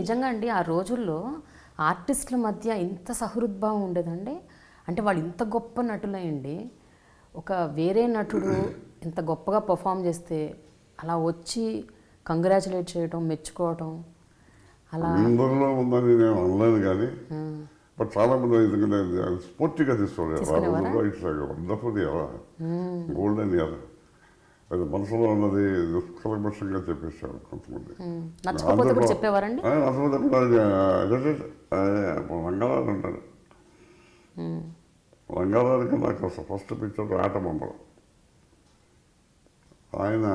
నిజంగా అండి ఆ రోజుల్లో ఆర్టిస్టుల మధ్య ఇంత సహృద్భావం ఉండేదండి. అంటే వాళ్ళు ఇంత గొప్ప నటులయండి, ఒక వేరే నటుడు ఇంత గొప్పగా పర్ఫామ్ చేస్తే అలా వచ్చి కంగ్రాచులేట్ చేయటం, మెచ్చుకోవటం అలా. అందరిలో ఉందని నేను అనలేను కానీ బట్ చాలా మంది ఎందుకంటే స్ఫూర్తిగా తీసుకోలేదు. It's wonderful year, golden year. అది మనసులో ఉన్నది నిష్కల్మషంగా చెప్పేశారు కొంతమంది. నచ్చకపోతే కూడా చెప్పేవారండి. అసలు రంగారావు ఉంటాడు. రంగారావుకి నాకు ఫస్ట్ పిక్చర్ ఆటబొమ్మలు. ఆయన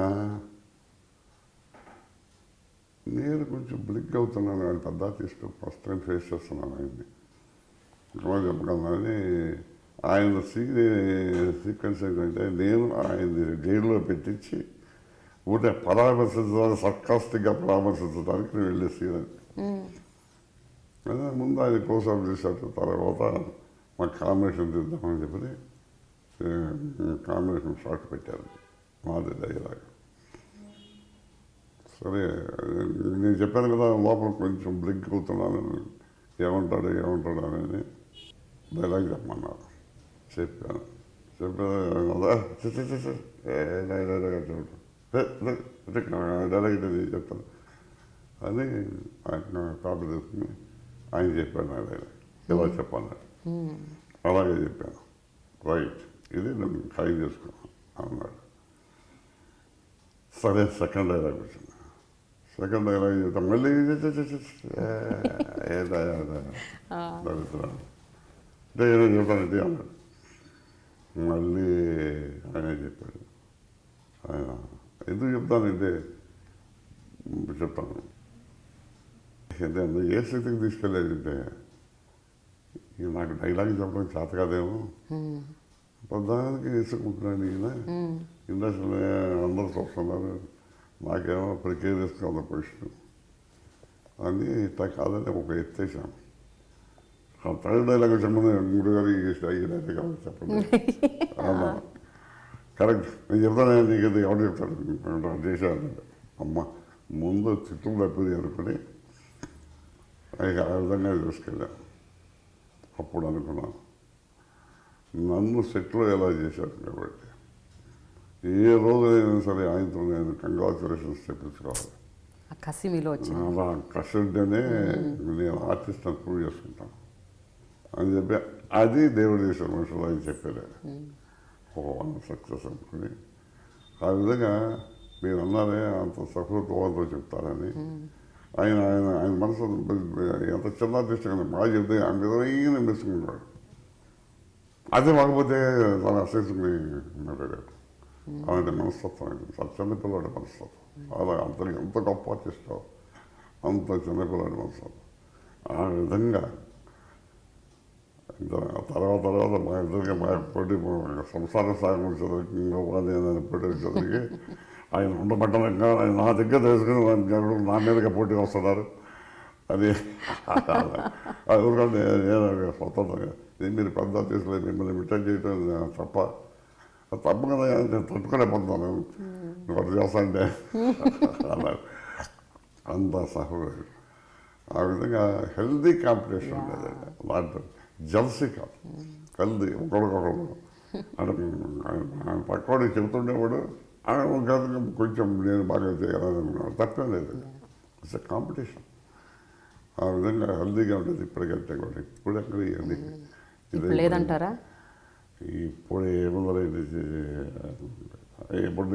నేను కొంచెం బ్లిక్ అవుతున్నాను, ఆయన పెద్ద తీసుకుని ఫస్ట్ టైం ఫేస్ చేస్తున్నాను ఆయన్ని. ఇంకా చెప్పగలనని ఆయన సీక్వెన్స్ ఏంటంటే నేను ఆయన్ని జైల్లో పెట్టించి ఊటే పరామర్శించడానికి, సర్కాస్టిక్గా పరామర్శించడానికి నేను వెళ్ళే సీన్ అది. అదే ముందు ఆయన క్లోజ్అప్ చేశారు. తర్వాత మాకు కాంబినేషన్ తీద్దామని చెప్పి కాంబినేషన్ షాట్ పెట్టారు. మాది డైలాగ్. సరే నేను చెప్పాను కదా లోపల కొంచెం బ్లింక్ అవుతున్నాను, ఏమంటాడు అనేది డైలాగ్ చెప్పమన్నారు. చెప్పాను. డైలాగ్ చెప్తాను అని ఆయన కాపీ తీసుకుని ఆయన చెప్పాను. నా డైలాగ్ ఎలా చెప్పాను అలాగే చెప్పాను. రైట్, ఇది నేను ఖాళీ చేసుకున్నాను అన్నాడు. సరే సెకండ్ డైలాగ్ వచ్చింది. సెకండ్ డైలాగ్ చెప్తాం మళ్ళీ అంటే ఏదో చెప్తానంటే అన్నాడు. మళ్ళీ ఆయన చెప్పాడు. ఆయన ఎందుకు చెప్తానంటే చెప్తాను అంటే ఏ స్థితికి తీసుకెళ్ళాడంటే నాకు డైలాగ్ చెప్పడం చేత కాదేమో, ప్రధానికి వేసుకుంటున్నాను ఈయన, ఇండస్ట్రీలో అందరూ చూస్తున్నారు, నాకేమో ప్రికేరియస్గా ఉన్న పొజిషన్ అని ఇట్లా కాదని ఒక ఎత్తేసాను. ఆ థర్డ్ డైలాగ్ చెప్పండి గుడి గారు ఈ డైలాగ్ చెప్పండి అన్నా. కరెక్ట్, నేను చెప్తాను నీకు ఇది ఎవరు చెప్తాడు చేశాను. అమ్మ ముందు చిత్రం తప్పింది అనుకుని ఇక ఆ విధంగా తీసుకెళ్ళాను. అప్పుడు అనుకున్నాను నన్ను సెట్లో ఎలా చేశారు కాబట్టి ఏ రోజైనా సరే ఆయనతో నేను కంగ్రాచులేషన్స్ చెప్పించుకోవాలి. కసి మీలో వచ్చింది. అలా కసి ఉంటేనే నేను ఆర్టిస్ట్ అని ప్రూవ్ చేసుకుంటాను అని చెప్పి అది దేవుడు చేసే మనుషులు ఆయన చెప్పారు. సక్సెస్ అనుకుని ఆ విధంగా మీరు అన్నారే అంత సఫలత్వంతో చెప్తారని ఆయన ఆయన ఆయన మనసు ఎంత చిన్న ఆర్టిస్ట్ కానీ బాగా చెప్తే ఆ విధమైన మెచ్చుకుంటాడు. అదే మాకపోతే తన అసెస్ని మాట్లాడాడు. అలాంటి మనస్తత్వం అయింది. చాలా చిన్నపిల్లవాడి మనస్తత్వం. అలా ఎంత గొప్ప ఆర్టిస్టో అంత చిన్నపిల్లవాడి మనస్తత్వం. ఆ విధంగా తర్వాత మా ఇద్దరికి మా పోటీ సంసార సాగం చదువుకి నేను పోటీ చదివి ఆయన ఉండబట్టంగా ఆయన నా దగ్గర తెలుసుకుని నా మీదగా పోటీ వస్తున్నారు. అది ఊరికంటే నేను స్వతంత్రంగా ఇది మీరు పెద్ద తీసుకుని మిమ్మల్ని మిట్టం చేయటం తప్ప కదా నేను తట్టుకోలేకపోతున్నాను ఒకటి చేస్తానంటే అన్నారు. అంత సహోదరు. ఆ విధంగా హెల్దీ కాంపిటీషన్ ఉండేదండి. దాంట్లో జల్సీ కాదు, హెల్దీ. ఒకరికొకరు అంటే ఆయన పక్కవాడికి చెబుతుండేవాడు, ఆయన కొంచెం నేను బాగా చేయాలనుకున్నాను. తప్పేం లేదు, ఇట్స్ ఎ కాంపిటీషన్. ఆ విధంగా హెల్దీగా ఉండేది. ఇప్పటికంటే కూడా ఇప్పుడు ఎక్కడ ఇవన్నీ లేదంటారా? ఇప్పుడు ఏముందో ఇప్పుడు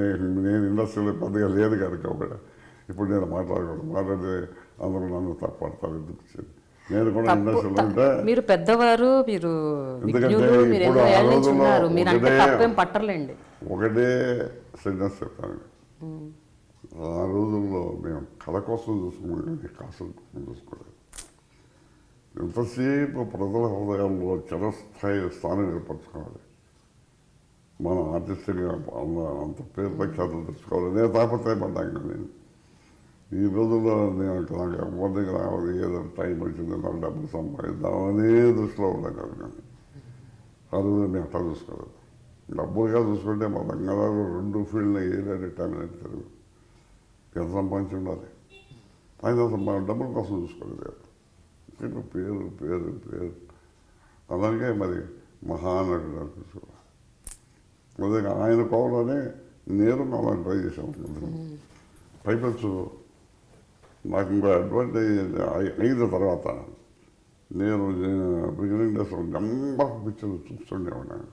నేను ఇండస్ట్రీలో పెద్దగా లేదు కనుక ఇప్పుడు నేను మాట్లాడితే అందరూ నన్ను తప్పడతారు. ఎందుకు నేను కూడా ఇండస్ట్రీలో ఉంటే మీరు పెద్దవారు, మీరు పట్టర్లేండి. ఒకటే సెంటెన్స్ చెప్తాను. ఆ రోజుల్లో మేము కళ కోసం చూసుకునే కాసుల కోసం చూసుకోలేదు. ఎంతసేపు ప్రజల హృదయాల్లో చిరస్థాయి స్థానం ఏర్పరచుకోవాలి, మన ఆర్టిస్ట్గా అంత పేరు ప్రఖ్యాతులు తెచ్చుకోవాలి. నేను తాపత్రయపడ్డాను. నేను ఈ రోజుల్లో నేను నాకు ఎవరి దగ్గర ఏదో టైం వచ్చింది, నాకు డబ్బులు సంపాదిద్దామనే దృష్టిలో ఉన్నాను కదా. కానీ ఆ రోజులు మేము అట్లా చూసుకోలేదు. డబ్బులుగా చూసుకుంటే మా రంగారావు 2 ఫీల్డ్ని ఏదైనా టాలెంట్ తెలుగు ఎంత సంపాదించి ఉండాలి. ఆయన అసలు మన డబ్బుల కోసం చూసుకోలేదు. ఇంకా పేరు పేరు పేరు అలాగే మరి మహానటుడు అనిపించుకోవాలి. అదే ఆయన కోవలోనే నేను అలా ట్రై చేశాను. పైపచ్చు నాకు ఇంకో అడ్వాంటేజ్ అయిన తర్వాత నేను బిగినింగ్ డేస్ నెంబర్ ఆఫ్ పిక్చర్లు చూస్తుండేవాడిని.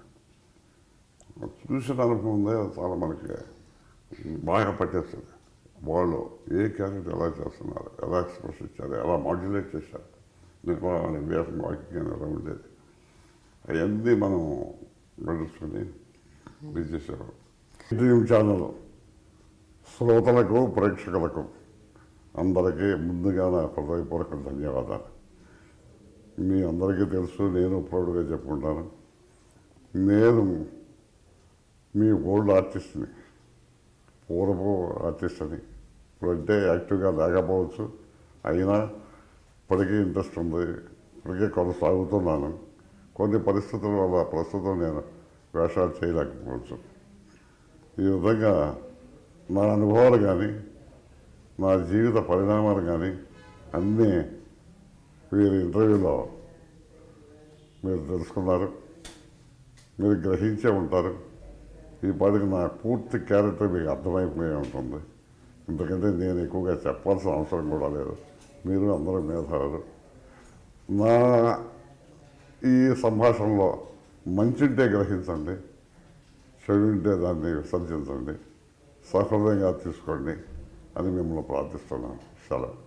చూసిన అనుభవం ఉందే చాలా మనకి బాగా పట్టేస్తుంది. వాళ్ళు ఏ క్యారెక్టర్ ఎలా చేస్తున్నారు, ఎలా ఎక్స్ప్రెస్ ఇచ్చారు, ఎలా మాడ్యులేట్ చేశారు, నిర్మాణ వేసం వాక్యం ఎలా ఉండేది, అవన్నీ మనం నడుచుకుని ఇది చేసేవారు. డ్రీమ్ ఛానల్ శ్రోతలకు ప్రేక్షకులకు అందరికీ ముందుగా నా హృదయపూర్వక ధన్యవాదాలు. మీ అందరికీ తెలుసు, నేను ప్రౌడ్గా చెప్పుకుంటాను, నేను మీ ఓల్డ్ ఆర్టిస్ట్ని, పూర్వపు ఆర్టిస్ట్ అని. ఇప్పుడంటే యాక్టివ్గా లేకపోవచ్చు, అయినా ఇప్పటికీ ఇంట్రెస్ట్ ఉంది, ఇప్పటికే కొనసాగుతున్నాను. కొన్ని పరిస్థితుల వల్ల ప్రస్తుతం నేను వేషాలు చేయలేకపోవచ్చు. ఈ విధంగా నా అనుభవాలు కానీ నా జీవిత పరిణామాలు కానీ అన్నీ వీరి ఇంటర్వ్యూలో మీరు తెలుసుకున్నారు, మీరు గ్రహించే ఉంటారు. ఈ పాటికి నా పూర్తి క్యారెక్టర్ మీకు అర్థమైపోయి ఉంటుంది. ఎందుకంటే నేను ఎక్కువగా చెప్పాల్సిన అవసరం కూడా లేదు, మీరు అందరూ మేధావులు. నా ఈ సంభాషణలో మంచింటే గ్రహించండి, చెడు ఉంటే దాన్ని విసర్జించండి, సహృదయంగా తీసుకోండి అని మిమ్మల్ని ప్రార్థిస్తున్నాను. సెలవు.